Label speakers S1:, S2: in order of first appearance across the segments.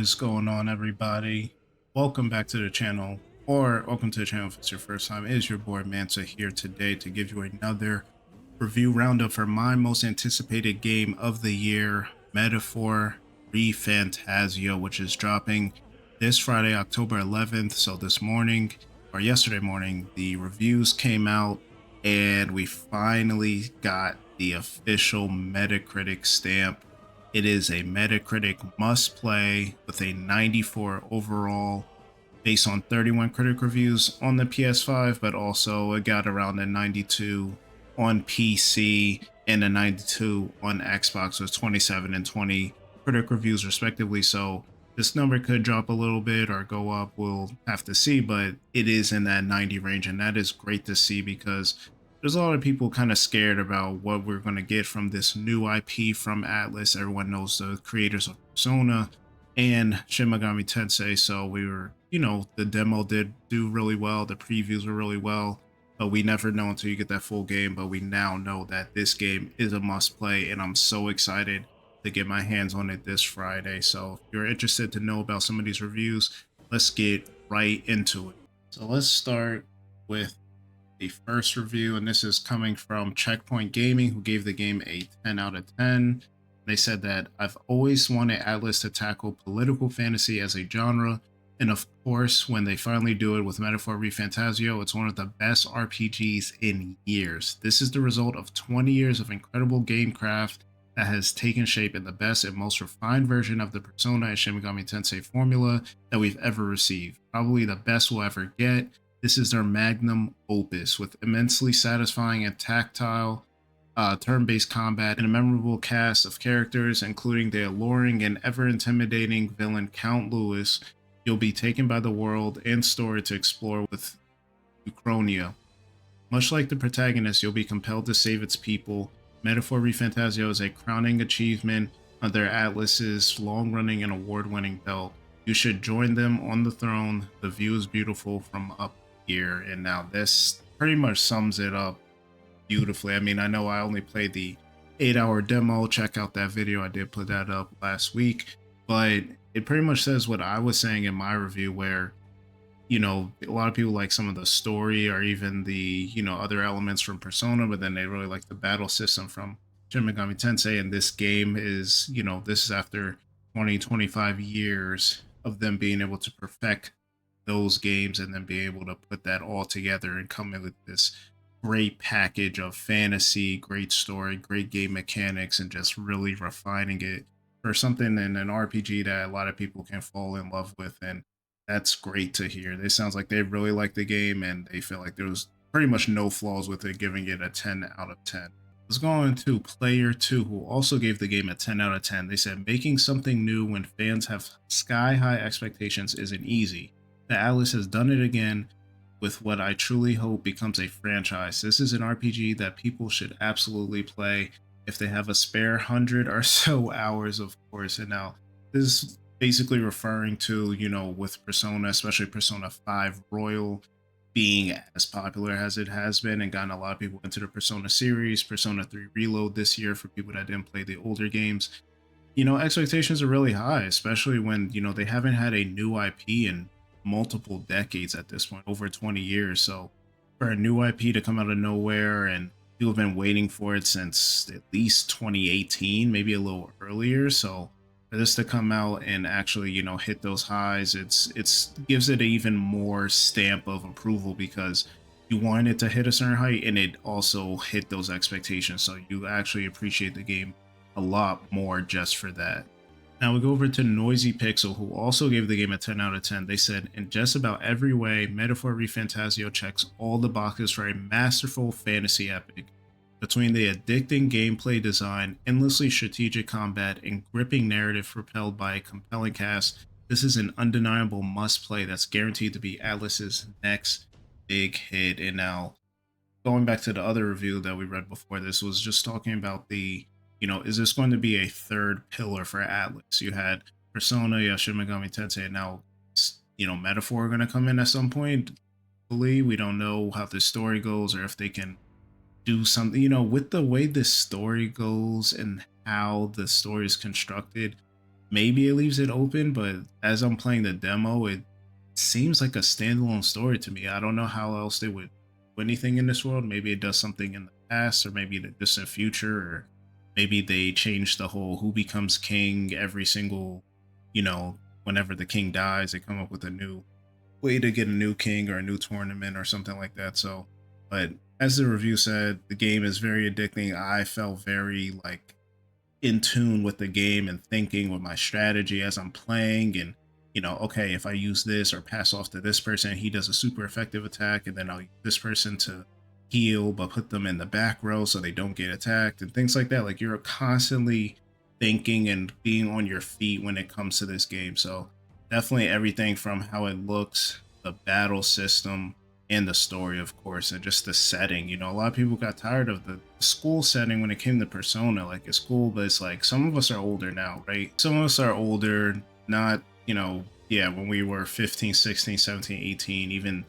S1: What's going on, everybody? Welcome back to the channel, or welcome to the channel if it's your first time. It is your boy Mansa here today to give you another review roundup for my most anticipated game of the year, Metaphor ReFantazio, which is dropping this Friday, October 11th. So this morning, or yesterday morning, the reviews came out and we finally got the official Metacritic stamp. It is a Metacritic must play with a 94 overall based on 31 critic reviews on the PS5, but also it got around a 92 on PC and a 92 on Xbox with 27 and 20 critic reviews respectively. So this number could drop a little bit or go up. We'll have to see, but it is in that 90 range, and that is great to see because there's a lot of people kind of scared about what we're going to get from this new IP from Atlus. Everyone knows the creators of Persona and Shin Megami Tensei. So we were, the demo did do really well. The previews were really well, but we never know until you get that full game. But we now know that this game is a must play, and I'm so excited to get my hands on it this Friday. So if you're interested to know about some of these reviews, let's get right into it. So let's start with the first review, and this is coming from Checkpoint Gaming, who gave the game a 10 out of 10. They said that I've always wanted Atlus to tackle political fantasy as a genre, and of course, when they finally do it with Metaphor ReFantazio, it's one of the best RPGs in years. This is the result of 20 years of incredible gamecraft that has taken shape in the best and most refined version of the Persona and Shin Megami Tensei formula that we've ever received. Probably the best we'll ever get. This is their magnum opus with immensely satisfying and tactile turn-based combat and a memorable cast of characters, including the alluring and ever-intimidating villain Count Lewis. You'll be taken by the world and story to explore with Uchronia. Much like the protagonist, you'll be compelled to save its people. Metaphor ReFantazio is a crowning achievement under Atlus's long-running and award-winning belt. You should join them on the throne. The view is beautiful from up here. And now this pretty much sums it up beautifully. I mean, I know I only played the 8-hour demo. Check out that video. I did put that up last week, but it pretty much says what I was saying in my review, where, a lot of people like some of the story or even the, other elements from Persona, but then they really like the battle system from Shin Megami Tensei. And this game is, this is after 25 years of them being able to perfect those games and then be able to put that all together and come in with this great package of fantasy, great story, great game mechanics, and just really refining it for something in an RPG that a lot of people can fall in love with. And that's great to hear. It sounds like they really like the game and they feel like there was pretty much no flaws with it, giving it a 10 out of 10. Let's go on to Player 2, who also gave the game a 10 out of 10. They said, making something new when fans have sky-high expectations isn't easy. The Atlus has done it again with what I truly hope becomes a franchise. This is an RPG that people should absolutely play if they have a spare 100 or so hours, of course. And now this is basically referring to, with Persona, especially Persona 5 Royal being as popular as it has been and gotten a lot of people into the Persona series, Persona 3 Reload this year for people that didn't play the older games. Expectations are really high, especially when, they haven't had a new IP in multiple decades at this point, over 20 years. So for a new IP to come out of nowhere, and people have been waiting for it since at least 2018, maybe a little earlier. So for this to come out and actually, hit those highs, it's gives it even more stamp of approval because you want it to hit a certain height and it also hit those expectations. So you actually appreciate the game a lot more just for that. Now we go over to Noisy Pixel, who also gave the game a 10 out of 10. They said, in just about every way, Metaphor ReFantazio checks all the boxes for a masterful fantasy epic. Between the addicting gameplay design, endlessly strategic combat, and gripping narrative propelled by a compelling cast, this is an undeniable must-play that's guaranteed to be Atlus's next big hit. And now, going back to the other review that we read before, this was just talking about the, is this going to be a third pillar for Atlus? You had Persona, Shin Megami Tensei, and now, Metaphor are going to come in at some point. We don't know how the story goes or if they can do something, with the way this story goes and how the story is constructed. maybe it leaves it open, but as I'm playing the demo, it seems like a standalone story to me. I don't know how else they would do anything in this world. Maybe it does something in the past, or maybe the distant future, or maybe they change the whole who becomes king every single, whenever the king dies, they come up with a new way to get a new king or a new tournament or something like that. So, but as the review said, the game is very addicting. I felt very like in tune with the game and thinking with my strategy as I'm playing. And, okay, if I use this or pass off to this person, he does a super effective attack, and then I'll use this person to heal, but put them in the back row so they don't get attacked and things like that. Like you're constantly thinking and being on your feet when it comes to this game. So definitely everything from how it looks, the battle system, and the story, of course, and just the setting. A lot of people got tired of the school setting when it came to Persona. Like it's cool, but it's like some of us are older now, right? Some of us are older, not, yeah, when we were 15, 16, 17, 18, even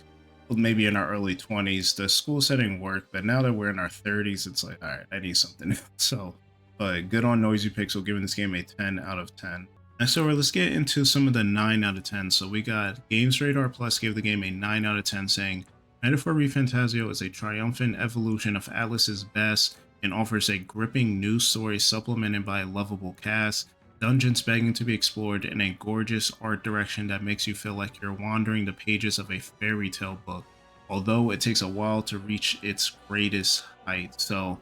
S1: maybe in our early 20s, the school setting worked. But now that we're in our 30s, it's like, all right, I need something else. So, but good on Noisy Pixel giving this game a 10 out of 10. And so let's get into some of the 9 out of 10. So we got Games Radar Plus gave the game a 9 out of 10, saying, Metaphor ReFantazio is a triumphant evolution of Atlus's best and offers a gripping new story supplemented by a lovable cast, dungeons begging to be explored, and a gorgeous art direction that makes you feel like you're wandering the pages of a fairy tale book, although it takes a while to reach its greatest height. So,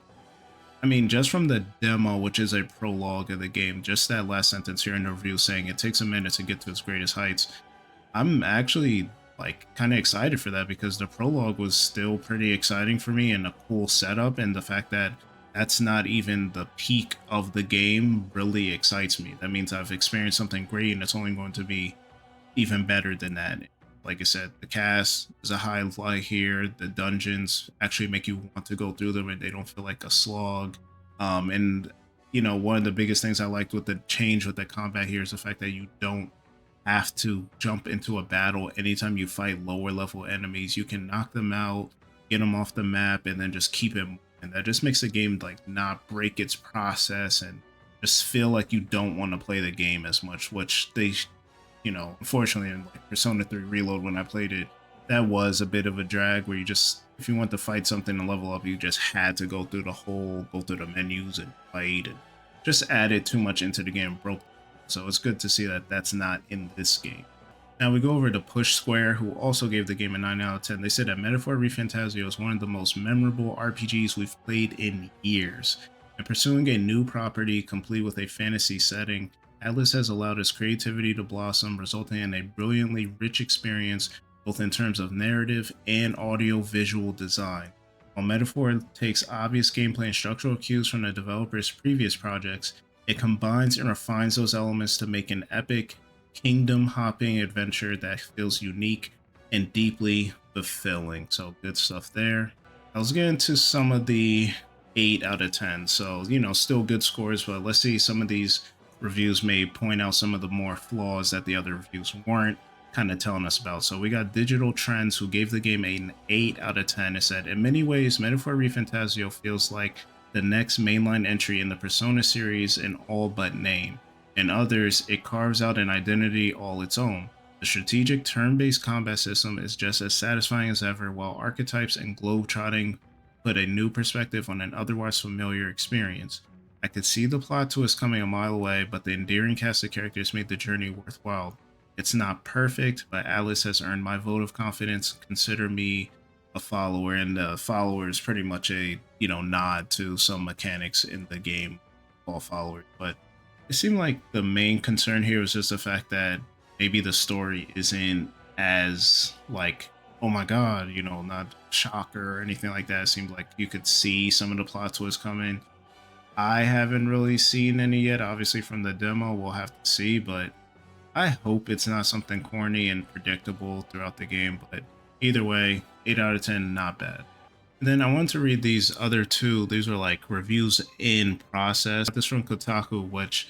S1: I mean, just from the demo, which is a prologue of the game, just that last sentence here in the review saying it takes a minute to get to its greatest heights, I'm actually like kind of excited for that because the prologue was still pretty exciting for me and a cool setup, and the fact that that's not even the peak of the game really excites me. That means I've experienced something great and it's only going to be even better than that. Like I said, the cast is a highlight here. The dungeons actually make you want to go through them and they don't feel like a slog. And one of the biggest things I liked with the change with the combat here is the fact that you don't have to jump into a battle anytime you fight lower level enemies. You can knock them out, get them off the map, and then just keep it. And that just makes the game like not break its process and just feel like you don't want to play the game as much, which they, unfortunately in like Persona 3 Reload, when I played it, that was a bit of a drag where you just, if you want to fight something and level up, you just had to go through the menus and fight, and just added too much into the game, broke. So it's good to see that that's not in this game. Now we go over to Push Square, who also gave the game a 9 out of 10. They said that Metaphor ReFantazio is one of the most memorable RPGs we've played in years. And pursuing a new property complete with a fantasy setting, Atlus has allowed its creativity to blossom, resulting in a brilliantly rich experience both in terms of narrative and audio-visual design. While Metaphor takes obvious gameplay and structural cues from the developer's previous projects, it combines and refines those elements to make an epic, kingdom-hopping adventure that feels unique and deeply fulfilling. So good stuff there. I was getting to some of the 8 out of 10. So, still good scores, but let's see, some of these reviews may point out some of the more flaws that the other reviews weren't kind of telling us about. So we got Digital Trends, who gave the game an 8 out of 10. It said, in many ways, Metaphor ReFantazio feels like the next mainline entry in the Persona series in all but name. In others, it carves out an identity all its own. The strategic turn-based combat system is just as satisfying as ever, while archetypes and globetrotting put a new perspective on an otherwise familiar experience. I could see the plot twist coming a mile away, but the endearing cast of characters made the journey worthwhile. It's not perfect, but Atlus has earned my vote of confidence. Consider me a follower, and the follower is pretty much a nod to some mechanics in the game, all followers. But it seemed like the main concern here was just the fact that maybe the story isn't as like, oh my god, not shocker or anything like that. It seemed like you could see some of the plot twists coming. I haven't really seen any yet. Obviously from the demo, we'll have to see, but I hope it's not something corny and predictable throughout the game. But either way, 8 out of 10, not bad. And then I want to read these other two. These are like reviews in process. This from Kotaku, which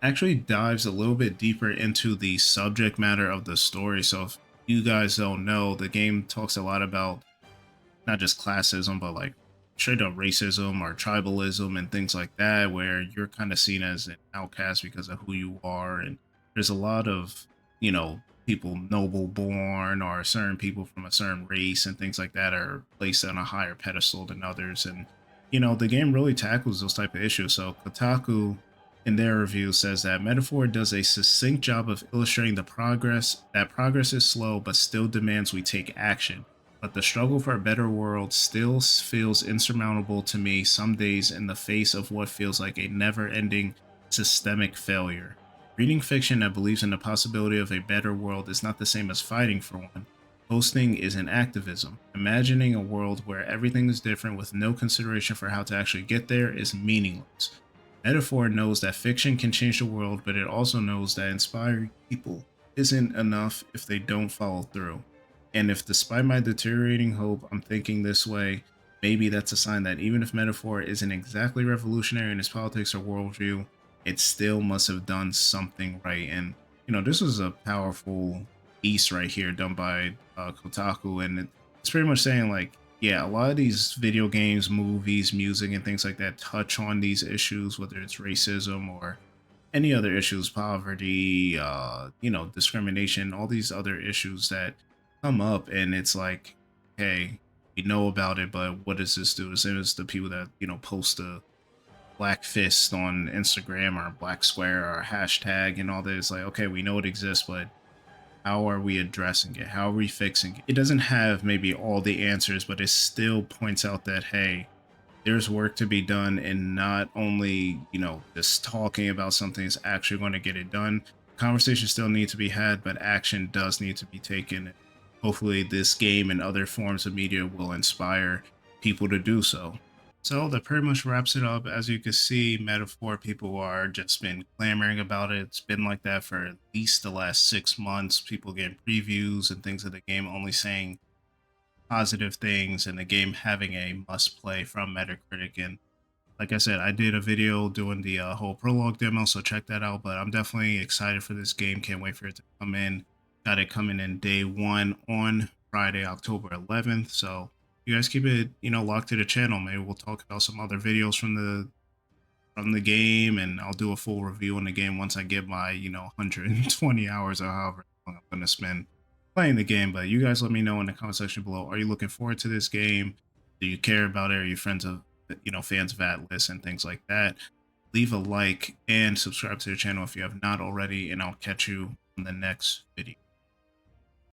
S1: actually dives a little bit deeper into the subject matter of the story. So if you guys don't know, the game talks a lot about not just classism, but like straight up racism or tribalism and things like that, where you're kind of seen as an outcast because of who you are. And there's a lot of, people noble born or certain people from a certain race and things like that are placed on a higher pedestal than others. And, the game really tackles those type of issues. So Kotaku in their review says that Metaphor does a succinct job of illustrating that progress is slow but still demands we take action. But the struggle for a better world still feels insurmountable to me some days in the face of what feels like a never-ending systemic failure. Reading fiction that believes in the possibility of a better world is not the same as fighting for one. Hosting is an activism. Imagining a world where everything is different with no consideration for how to actually get there is meaningless. Metaphor knows that fiction can change the world, but it also knows that inspiring people isn't enough if they don't follow through. And if, despite my deteriorating hope, I'm thinking this way, maybe that's a sign that even if Metaphor isn't exactly revolutionary in its politics or worldview, it still must have done something right. And, this was a powerful piece right here done by Kotaku. And it's pretty much saying, like, yeah, a lot of these video games, movies, music, and things like that touch on these issues, whether it's racism or any other issues, poverty, discrimination, all these other issues that come up. And it's like, hey, we know about it, but what does this do? The same as the people that, post a black fist on Instagram or a black square or a hashtag and all this. Like, okay, we know it exists, but how are we addressing it? How are we fixing it? It doesn't have maybe all the answers, but it still points out that, hey, there's work to be done, and not only, just talking about something is actually going to get it done. Conversations still need to be had, but action does need to be taken. Hopefully this game and other forms of media will inspire people to do so. So that pretty much wraps it up. As you can see, Metaphor, people are just been clamoring about it. It's been like that for at least the last 6 months. People getting previews and things of the game only saying positive things, and the game having a must play from Metacritic. And like I said, I did a video doing the whole prologue demo, so check that out. But I'm definitely excited for this game. Can't wait for it to come in. Got it coming in day one on Friday, October 11th. So you guys keep it, locked to the channel. Maybe we'll talk about some other videos from the game, and I'll do a full review on the game once I get my, 120 hours or however long I'm going to spend playing the game. But you guys let me know in the comment section below. Are you looking forward to this game? Do you care about it? Are you fans of Atlus and things like that? Leave a like and subscribe to the channel if you have not already, and I'll catch you on the next video.